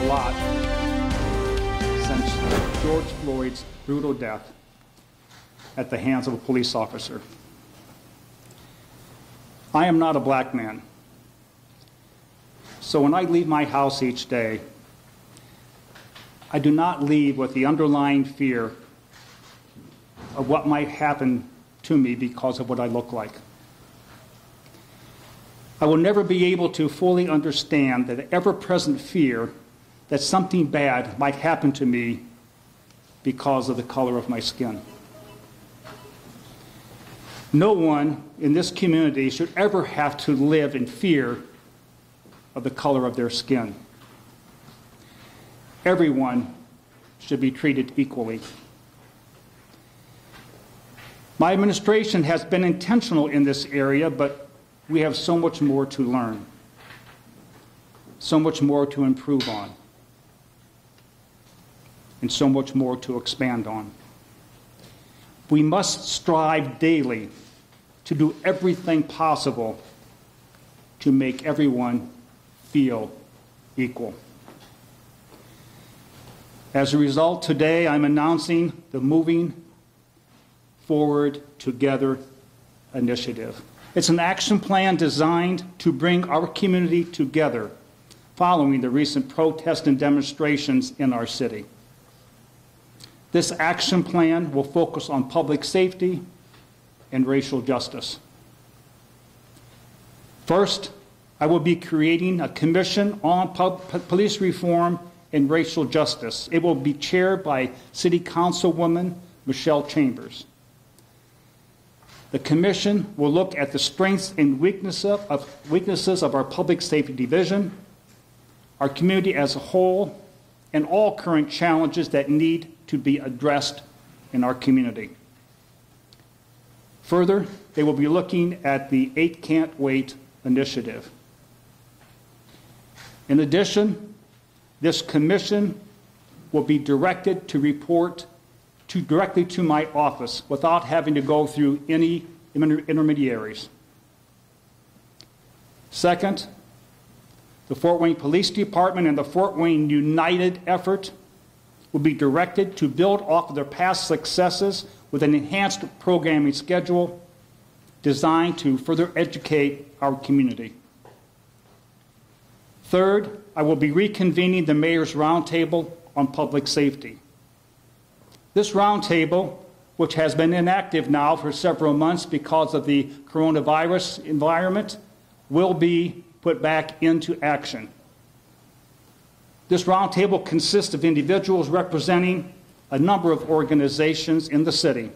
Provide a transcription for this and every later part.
a lot since George Floyd's brutal death at the hands of a police officer. I am not a black man. So when I leave my house each day, I do not leave with the underlying fear of what might happen to me because of what I look like. I will never be able to fully understand the ever-present fear that something bad might happen to me because of the color of my skin. No one in this community should ever have to live in fear of the color of their skin. Everyone should be treated equally. My administration has been intentional in this area, but we have so much more to learn, so much more to improve on, and so much more to expand on. We must strive daily to do everything possible to make everyone feel equal. As a result, today I'm announcing the Moving Forward Together initiative. It's an action plan designed to bring our community together following the recent protests and demonstrations in our city. This action plan will focus on public safety and racial justice. First, I will be creating a commission on police reform and racial justice. It will be chaired by City Councilwoman Michelle Chambers. The commission will look at the strengths and weaknesses of our public safety division, our community as a whole, and all current challenges that need to be addressed in our community. Further, they will be looking at the 8 Can't Wait initiative. In addition, this commission will be directed to report directly to my office without having to go through any intermediaries. Second, the Fort Wayne Police Department and the Fort Wayne United effort will be directed to build off of their past successes with an enhanced programming schedule designed to further educate our community. Third, I will be reconvening the Mayor's Roundtable on Public Safety. This roundtable, which has been inactive now for several months because of the coronavirus environment, will be put back into action. This roundtable consists of individuals representing a number of organizations in the city.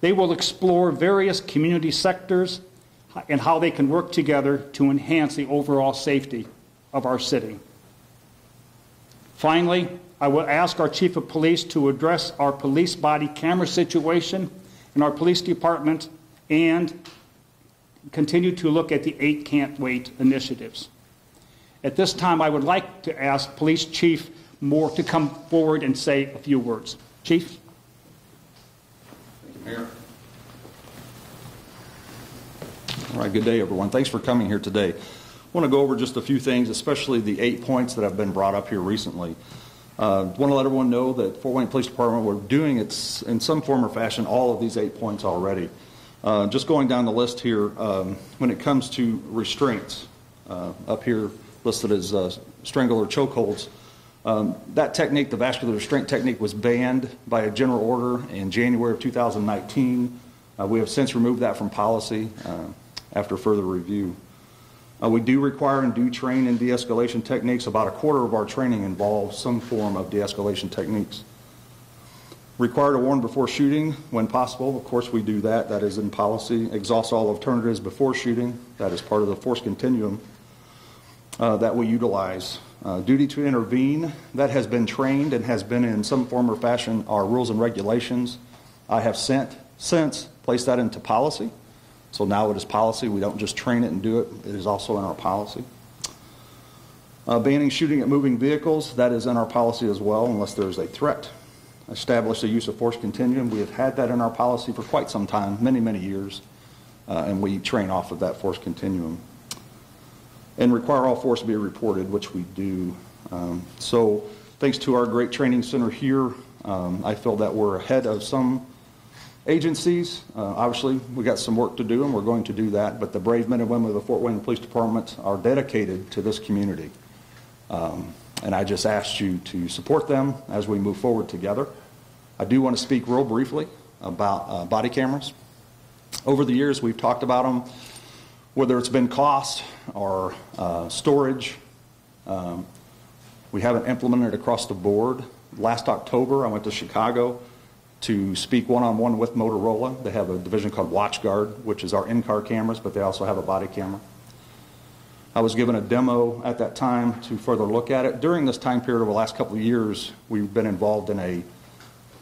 They will explore various community sectors and how they can work together to enhance the overall safety of our city. Finally, I will ask our Chief of Police to address our police body camera situation in our police department and continue to look at the 8 Can't Wait initiatives. At this time, I would like to ask Police Chief Moore to come forward and say a few words. Chief? Thank you, Mayor. All right, good day, everyone. Thanks for coming here today. I want to go over just a few things, especially the 8 points that have been brought up here recently. I want to let everyone know that Fort Wayne Police Department, we're doing it in some form or fashion, all of these 8 points already. Just going down the list here, when it comes to restraints, up here listed as strangle or chokeholds, that technique, the vascular restraint technique, was banned by a general order in January of 2019. We have since removed that from policy after further review. We do require and do train in de-escalation techniques. About a quarter of our training involves some form of de-escalation techniques. Required to warn before shooting when possible. Of course, we do that. That is in policy. Exhaust all alternatives before shooting. That is part of the force continuum that we utilize. Duty to intervene. That has been trained and has been in some form or fashion our rules and regulations. I have since placed that into policy. So now it is policy. We don't just train it and do it. It is also in our policy. Banning shooting at moving vehicles. That is in our policy as well unless there is a threat. Establish the use of force continuum. We have had that in our policy for quite some time, many, many years, and we train off of that force continuum. And require all force to be reported, which we do. So thanks to our great training center here, I feel that we're ahead of some agencies. Obviously, we got some work to do, and we're going to do that, but the brave men and women of the Fort Wayne Police Department are dedicated to this community. And I just asked you to support them as we move forward together. I do want to speak real briefly about body cameras. Over the years, we've talked about them, whether it's been cost or storage. We haven't implemented it across the board. Last October, I went to Chicago to speak one-on-one with Motorola. They have a division called WatchGuard, which is our in-car cameras, but they also have a body camera. I was given a demo at that time to further look at it. During this time period over the last couple of years, we've been involved in a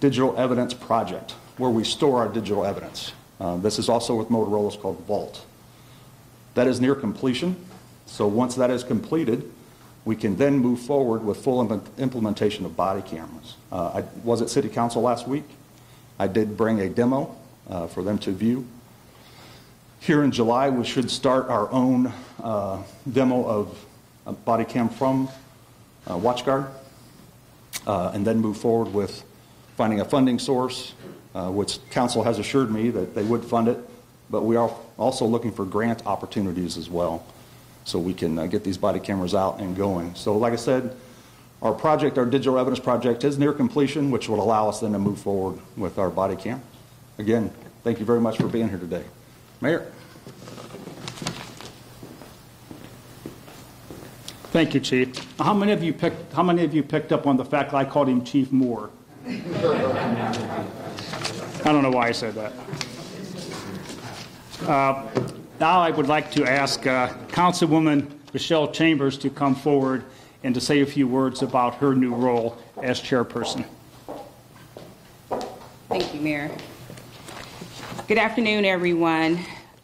digital evidence project where we store our digital evidence. This is also with Motorola. It's called Vault. That is near completion. So once that is completed, we can then move forward with full implementation of body cameras. I was at City Council last week. I did bring a demo for them to view. Here in July, we should start our own demo of a body cam from WatchGuard, and then move forward with finding a funding source, which Council has assured me that they would fund it, but we are also looking for grant opportunities as well, so we can get these body cameras out and going. So like I said, our project, our digital evidence project, is near completion, which will allow us then to move forward with our body cam. Again, thank you very much for being here today. Mayor. Thank you, Chief. How many of you picked up on the fact that I called him Chief Moore? I don't know why I said that. Now I would like to ask Councilwoman Michelle Chambers to come forward and to say a few words about her new role as chairperson. Thank you, Mayor. Good afternoon, everyone.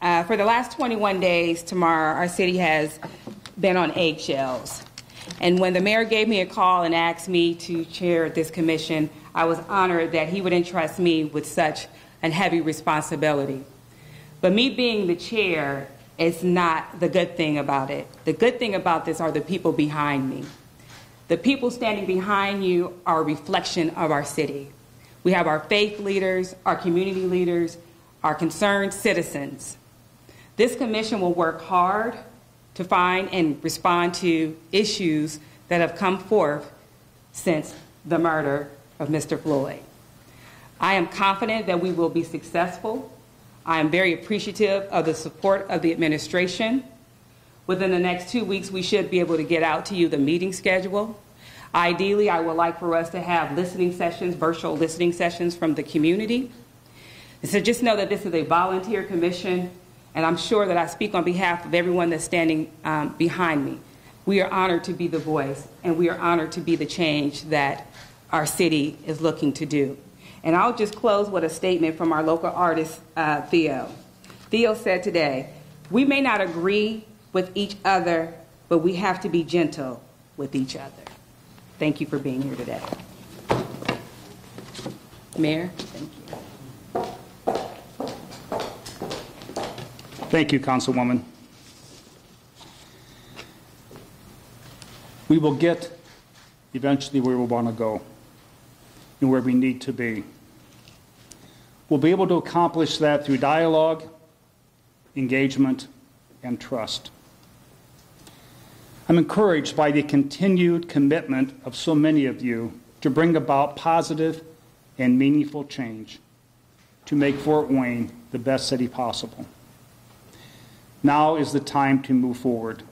For the last 21 days, tomorrow, our city has been on eggshells. And when the mayor gave me a call and asked me to chair this commission, I was honored that he would entrust me with such a heavy responsibility. But me being the chair is not the good thing about it. The good thing about this are the people behind me. The people standing behind you are a reflection of our city. We have our faith leaders, our community leaders, our concerned citizens. This commission will work hard to find and respond to issues that have come forth since the murder of Mr. Floyd. I am confident that we will be successful. I am very appreciative of the support of the administration. Within the next 2 weeks, we should be able to get out to you the meeting schedule. Ideally, I would like for us to have listening sessions, virtual listening sessions from the community. And so just know that this is a volunteer commission, and I'm sure that I speak on behalf of everyone that's standing behind me. We are honored to be the voice, and we are honored to be the change that our city is looking to do. And I'll just close with a statement from our local artist, Theo. Theo said today, "We may not agree with each other, but we have to be gentle with each other." Thank you for being here today. Mayor, thank you. Thank you, Councilwoman. We will get eventually where we want to go and where we need to be. We'll be able to accomplish that through dialogue, engagement, and trust. I'm encouraged by the continued commitment of so many of you to bring about positive and meaningful change to make Fort Wayne the best city possible. Now is the time to move forward.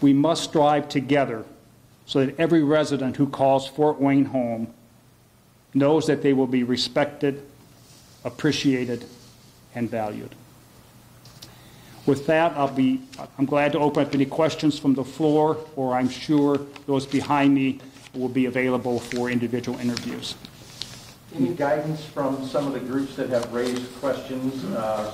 We must strive together so that every resident who calls Fort Wayne home knows that they will be respected, appreciated, and valued. With that, I'm glad to open up any questions from the floor, or I'm sure those behind me will be available for individual interviews. Any guidance from some of the groups that have raised questions?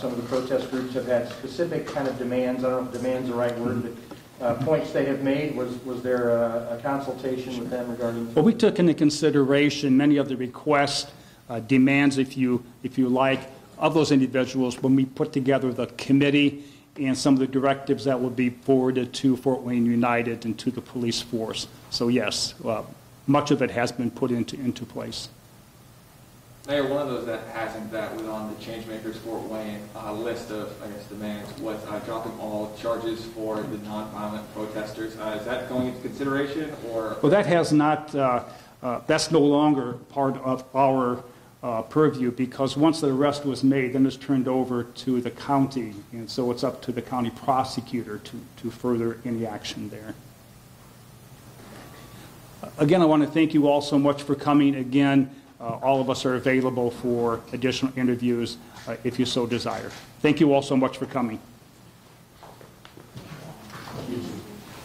Some of the protest groups have had specific kind of demands. I don't know if demand's the right word, but points they have made. Was there a consultation with them regarding? Well, we took into consideration many of the requests, demands, if you like, of those individuals when we put together the committee and some of the directives that will be forwarded to Fort Wayne United and to the police force. So yes, much of it has been put into place. Mayor, one of those that hasn't, that was on the Changemakers Fort Wayne list of, I guess, demands was dropping all charges for the nonviolent protesters. Is that going into consideration, or? Well, that has not, that's no longer part of our purview, because once the arrest was made, then it's turned over to the county, and so it's up to the county prosecutor to further any action there. Again, I want to thank you all so much for coming. Again, all of us are available for additional interviews if you so desire. Thank you all so much for coming.